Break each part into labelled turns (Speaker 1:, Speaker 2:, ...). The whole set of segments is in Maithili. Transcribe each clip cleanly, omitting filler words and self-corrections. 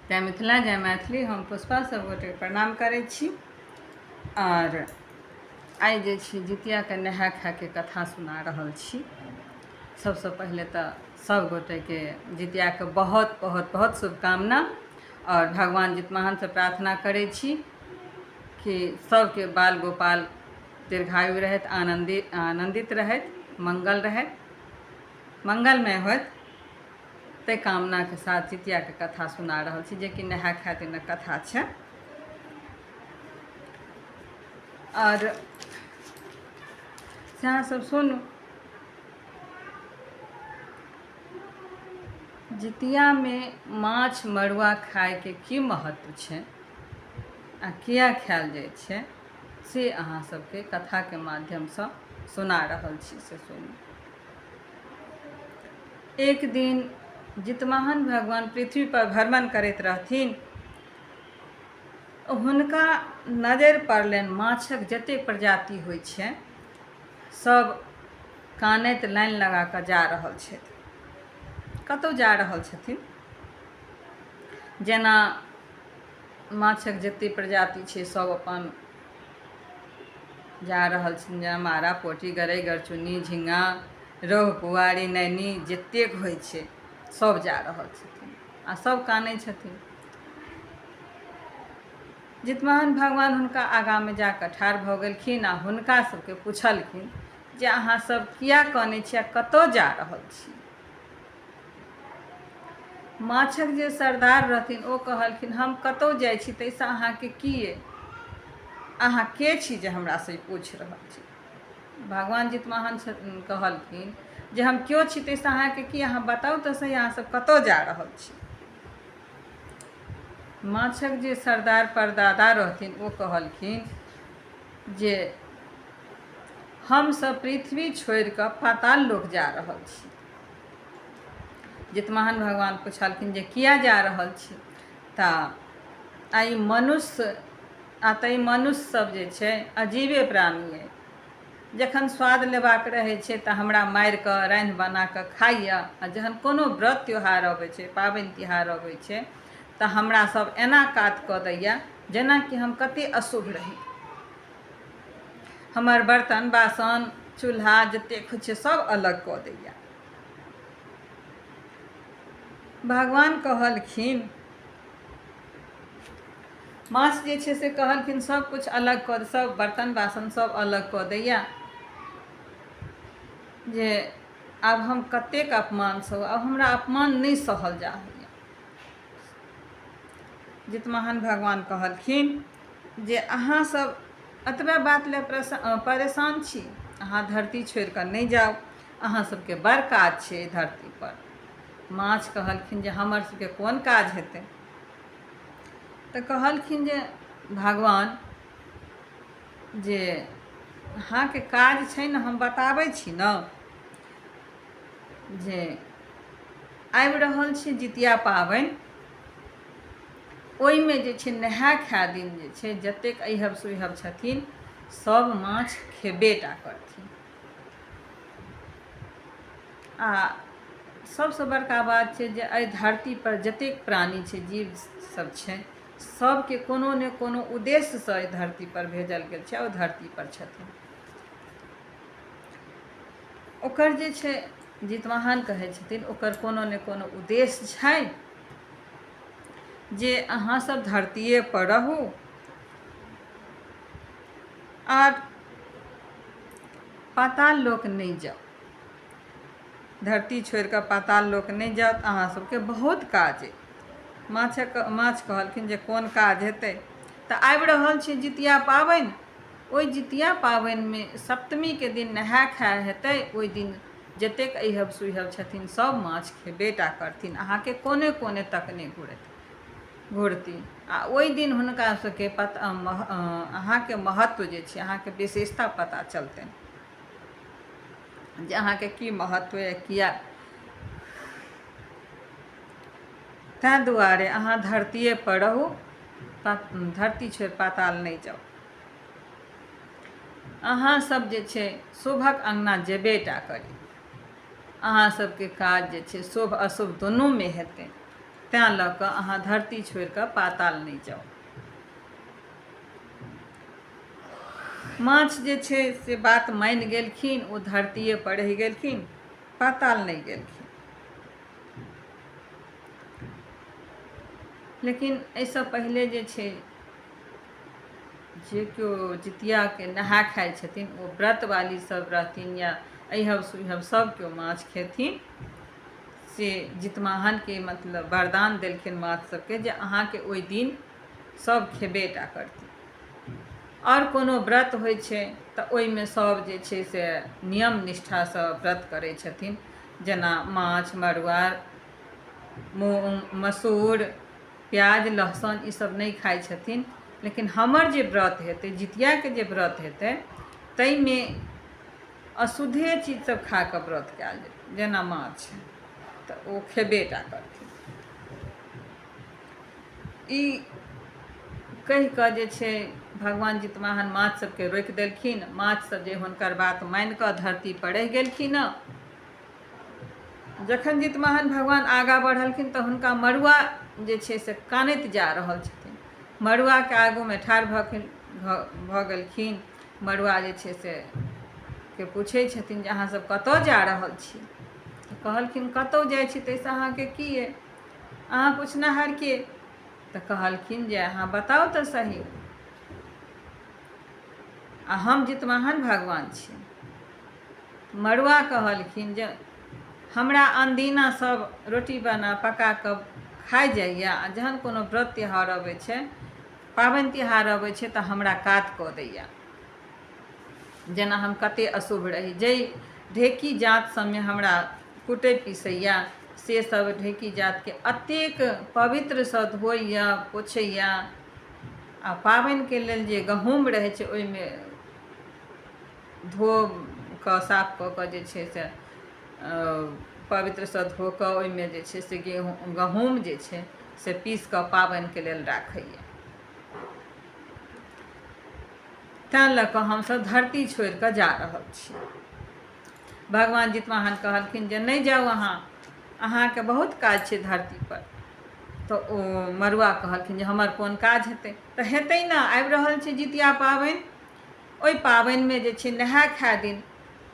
Speaker 1: जय मिथिला जय मैथिली। हम पुष्पा सबगोटे प्रणाम करै छी। और आइ जे छी जितियाके नहा खाके कथा सुना रहल छी। सबसे पहले तो सब गोटे के जितियाके बहुत बहुत बहुत शुभकामना। और भगवान जितवाहन से प्रार्थना करै छी कि सबके बाल गोपाल दीर्घायु रहत, आनंदित रहत, मंगल रहत, मंगलमय होत। ते कामना के साथ जितिया के कथा सुना रहल छी, जे कि नहा खाय दिन कथा छै। और सएह सब सुनू। जितिया में माछ मड़ुआ खाय के की महत्व छै आ किया खायल जाय छै, से अहाँ सबके कथा के माध्यम से सुना रहल छी, से सुनू। एक दिन जितवाहन भगवान पृथ्वी पर भ्रमण करैत रहथिन। हुनका नजर पड़लनि माछक जतेक प्रजाति होइ छै सब कानैत लाइन लगा कऽ जा रहल छथि। कतौ जा रहल छथिन, जेना माछक जतेक प्रजाति छै सब अपन जा रहल छथिन। जेना मारा, पोठी, गरई, गरचुन्नी, झींगा, रोहु, पुआरी, नैनी जतेक होइ छै सब जा रहल छथिन आ सब कानै छथिन। जितवाहन भगवान हुनका आगा में जाकर ठाढ़ भऽ गेलखिन आ हुनका सबके पुछलखिन जे अहाँ सब किया कानै छी आ कतऽ जा रहल छी। माछक जे सरदार रहथिन ओ कहलखिन हम कतौ जाइ छी, ताहिसँ अहाँके की अइ, अहाँ के छी जे हमरा से पूछि रहल छी। भगवान जितवाहन कहलखिन जे हम क्यों छी, ताहिसँ अहाँके की, अहाँ बताउ तऽ सही, अहाँ सब कतऽ जा रहल छी। माछक जे सरदार परदादा रहथिन ओ कहलखिन जे हम सब पृथ्वी छोड़ि कऽ पाताल लोक जा रहल छी। जितवाहन भगवान पूछलखिन जे किया जा रहल छी, तऽ आई मनुष्य सब जे छै अजीबे प्राणी अइ। जखन स्वाद लेबाक रहै छै तऽ हमरा मारि कऽ रान्हि बना कऽ खाइए, आ जखन कोनो व्रत त्यौहार अबै छै, पाबनि तिहार अबै छै तऽ हमरा सब एना कात कऽ दैए जेनाकि हम कतेक अशुभ रही। हमर बर्तन बासन चूल्हा जतेक होइ छै सब अलग कऽ दैए। भगवान कहलखिन, माछ जे छै से कहलखिन सब कुछ अलग कऽ, सब बर्तन बासन सब अलग कऽ दैए, जे आब हम कतेक अपमान सहू, आब हमरा अपमान नहि सहल जा होइए। जितवाहन भगवान कहलखिन जे अहाँ सब एतबे बात ले परेशान छी, अहाँ धरती छोड़ि कऽ नहि जाउ, अहाँ सबके बड़ काज छै धरती पर। माछ कहलखिन जे हमर सबके कोन काज हेतै, तऽ कहलखिन जे भगवान जे अहाँके काज छै ने, हम बताबै छी ने, जे आबि रहल छै जितिया पाबनि, ओहिमे जे छै नहाय खाय दिन जे छै जतेक अइहब सुइहब छथिन सब माछ खेबे टा करथिन। आ सबसँ बड़का बात छै जे एहि धरती पर जतेक प्राणी छै, जीव सब छै, सबके कोनो ने कोनो उद्देश्यसँ एहि धरती पर भेजल गेल छै, ओ धरती पर छथिन। ओकर जे छै जितवाहन कहै छथिन ओकर कोनो ने कोनो उद्देश्य छै, जे अहाँ सब धरतीये पर रहू और पाताल लोक नहीं जाओ, धरती छोड़ि कऽ पाताल लोक नहीं जाओ, अहाँ सबके बहुत काज अइ। माछ कहलखिन जे कोन काज हेतै, तऽ आबि रहल छै जितिया पाबनि, ओहि जितिया पाबनिमे सप्तमीके दिन नहाय खाय हेतै। ओहि दिन जतेक अइहब सुइहब छथिन सब माछ खेबे टा करथिन, अहाँके कोने कोने तक नहि घुरती। आ ओहि दिन हुनका सबके अहाँके महत्व जे छै, अहाँके विशेषता पता चलतनि जे अहाँके की महत्व अइ, किया। ताहि दुआरे अहाँ धरतीये पर रहू, धरती छोड़ि पाताल नहीं जाउ। अहाँ सब जे छै शुभक अंगना जेबे टा करी, अहाँ सबके काज जे छै शुभ अशुभ दुनूमे हेतै। तैँ लऽ कऽ अहाँ धरती छोड़ि कऽ पाताल नहि जाउ। माछ जे छै से बात मानि गेलखिन, ओ धरतिए पर रहि गेलखिन, पाताल नहि गेलखिन। लेकिन एहिसँ पहिले जे छै, जे केओ जितियाके नहा खाइ छथिन, ओ व्रतवाली सब रहथिन या अइहब सुइहब सब केओ माछ खेथिन, से जितवाहनके मतलब वरदान देलखिन माछ सबके जे अहाँके ओहि दिन सब खेबेटा करथिन। और कोनो व्रत होइ छै तऽ ओहिमे सब जे छै से नियम निष्ठासँ व्रत करै छथिन, जेना माछ, मड़ुआ, मूँग, मसूर, प्याज, लहसुन ईसब नहि खाइ छथिन। लेकिन हमर जे व्रत हेतै, जितियाके जे व्रत हेतै, ताहिमे अशुद्धे चीजसब खा कऽ व्रत कयल जेतै, जेना माछ, तऽ ओ खेबेटा करथिन। ई कहि कऽ जे छै भगवान जितवाहन माछ सबके रोकि देलखिन। माछ सब जे हुनकर बात मानि कऽ धरती पर रहि गेलखिन हँ। जखन जितवाहन भगवान आगाँ बढ़लखिन तऽ हुनका मड़ुआ जे छै से कानैत जा रहल छथिन। मड़ुआके आगूमे ठाढ़ भऽ गेलखिन। मड़ुआ जे छै से के पूछै छथिन जे अहाँसब कतऽ जा रहल छी? कहलखिन कतहु जाइ छी ताहिसँ अहाँके की अइ? अहाँ पुछनहार के? तऽ कहलखिन जे अहाँ बताउ तऽ सही, आ हम जितवाहन भगवान छी। मड़ुआ कहलखिन जे हमरा अनदिना सब रोटी बना पका कऽ खाइ जाइए, आ जहन कोनो व्रत त्यौहार अबै छै, पाबनि तिहार अबै छै, तऽ हमरा कात कऽ दैए, जेना हम कतेक अशुभ रही। जाहि ढेकी जात सबमे हमरा कुटै पिसैए, से सब ढेकी जातके एतेक पवित्रसँ धोइए पोछैए। आ पाबनिके लेल जे गहूँम रहै छै, ओहिमे धो कऽ साफ कऽ कऽ जे छै से पवित्रसँ धो कऽ ओहिमे जे छै से गहूँम जे छै से पीस कऽ पाबनिके लेल राखैए। तैँ लऽ कऽ हमसब धरती छोड़ि कऽ जा रहल छी। भगवान जितवाहन कहलखिन जे नहि जाउ, अहाँके बहुत काज छै धरती पर। तऽ ओ मड़ुआ कहलखिन जे हमर कोन काज हेतै? तऽ हेतै ने, आबि रहल छै जितिया पाबनि। ओहि पाबनिमे जे छै नहाय खाय दिन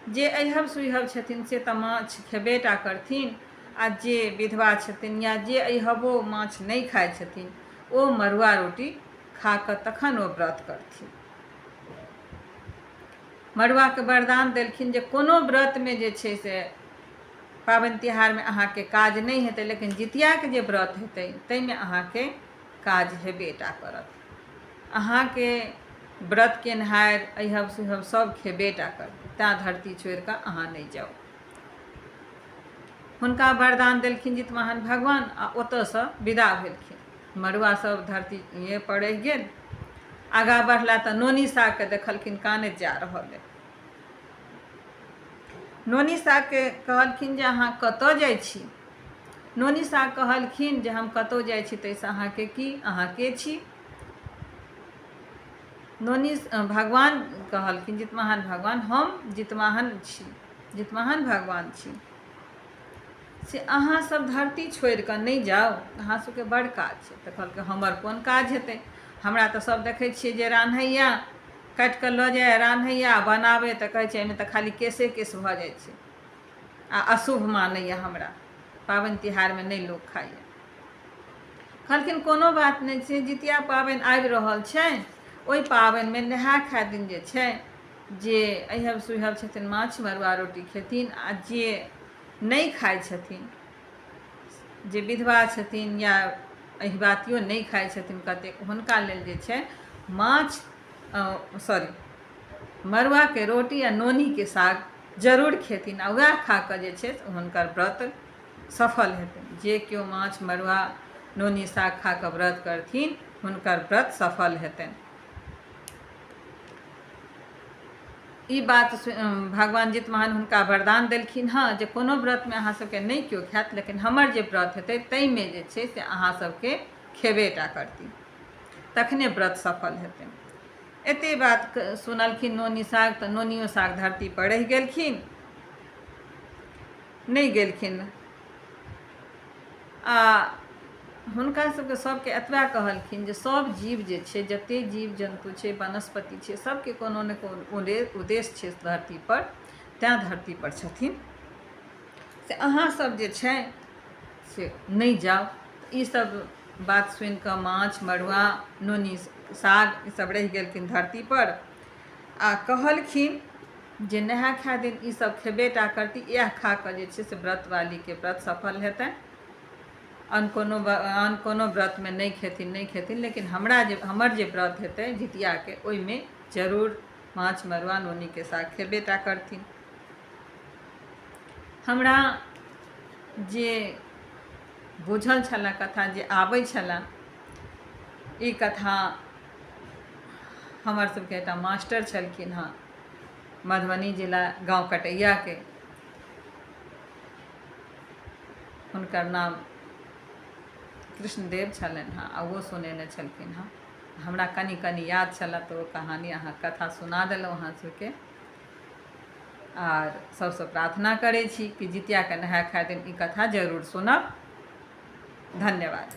Speaker 1: जे अइहब सुइहब छथिन से तऽ माछ खेबेटा करथिन, आ जे विधवा छथिन या जे अइहबो माछ नहि खाइ छथिन, ओ मड़ुआ रोटी खा कऽ तखन ओ व्रत करथिन। मड़ुआके वरदान देलखिन जे कोनो व्रतमे जे छै से पाबनि तिहारमे अहाँके काज नहि हेतै, लेकिन जितियाके जे व्रत हेतै ताहिमे अहाँके काज हेबेटा करत। अहाँके व्रत केनिहार अइहब सुइहब सब खेबेटा करतै, तैँ धरती छोड़ि कऽ अहाँ नहि जाउ। हुनका वरदान देलखिन जितवाहन भगवान, आ ओतऽसँ विदा भेलखिन। मड़ुआ सब धरतीए पर रहि गेल। आगाँ बढ़ला तऽ नोनी सागके देखलखिन कानैत जा रहल अइ। नोनी सागके कहलखिन जे अहाँ कतऽ जाइ छी? नोनी साग कहलखिन जे हम कतहु जाइ छी ताहिसँ अहाँके की? अहाँ के छी? नोनी भगवान कहलखिन, जितवाहन भगवान, हम जितवाहन छी, जितवाहन भगवान छी। से अहाँ सब धरती छोड़ि कऽ नहि जाउ, अहाँ सबके बड़ काज छै। तऽ कहलकै हमर कोन काज हेतै? हमरा तऽ सब देखै छियै जे रान्हैया, काटि कऽ लऽ जाए रान्हैया, बनाबै तऽ कहै छै एहिमे तऽ खाली केशे केश भऽ जाइ छै, आ अशुभ मानैए हमरा, पाबनि तिहारमे नहि लोक खाइए। कहलखिन कोनो बात नहि छै, जितिया पाबनि आबि रहल छै, ओहि पाबनिमे नहाय खाय दिन जे छै, जे अइहब सुइहब छथिन माछ मड़ुआ रोटी खेथिन, आ जे नहि खाइ छथिन, जे विधवा छथिन या अहिबातियो नहि खाइ छथिन कतेक, हुनका लेल जे छै मड़ुआके रोटी आ नोनीके साग जरूर खेथिन, आ वएह खा कऽ जे छै हुनकर व्रत सफल हेतनि। जे केओ माछ मड़ुआ नोनी साग खा कऽ व्रत करथिन, हुनकर व्रत सफल हेतनि। ई बात भगवान जितवाहन हुनका वरदान देलखिन हँ जे कोनो व्रतमे अहाँ सबके नहि केओ खायत, लेकिन हमर जे व्रत हेतै ताहिमे जे छै से अहाँ सबके खेबेटा करती, तखने व्रत सफल हेतै। एतेक बात सुनलखिन नोनी साग, तऽ नोनियो साग धरती पर रहि गेलखिन, नहि गेलखिन। आ हुनका सबके सबके एतबा कहलखिन जे सब जीव जे छै, जते जीव जन्तु छै, वनस्पति छै, सबके कोनो ने कोनो उद्देश्य छै धरती पर, तेँ धरती पर छथिन, से अहाँ सब जे छै से नहीं जाओ। ई सब बात सुनि कऽ माछ मड़ुआ नोनी साग ई सब रहि गेलखिन धरती पर, आ कहलखिन जे नहाय खाय दिन ई सब खेबे टा करती, इएह खा कऽ जे छै से व्रत वाली के व्रत सफल हेतनि। आन कोनो व्रत में नहीं खेथिन, लेकिन हमर जे व्रत हेतै जितिया के, ओहिमे जरूर माछ मड़ुआ नोनी के साग खेबे टा करथिन। हमरा जे बुझल छला कथा, जे आबै छला, ई कथा हमर सबके एकटा मास्टर छलखिन हँ मधुबनी जिला गाँव कटैया के, हुनकर नाम कृष्णदेव छलनि हँ, आ वो सुनेने छलखिन हँ। हमरा कनि कनि याद छला तो कहानी अहाँ कथा सुना देलहुँ अहाँ सबके। आर सबसे प्रार्थना करै छी कि जितिया के नहाय खाय दिन ई कथा जरूर सुनब। धन्यवाद।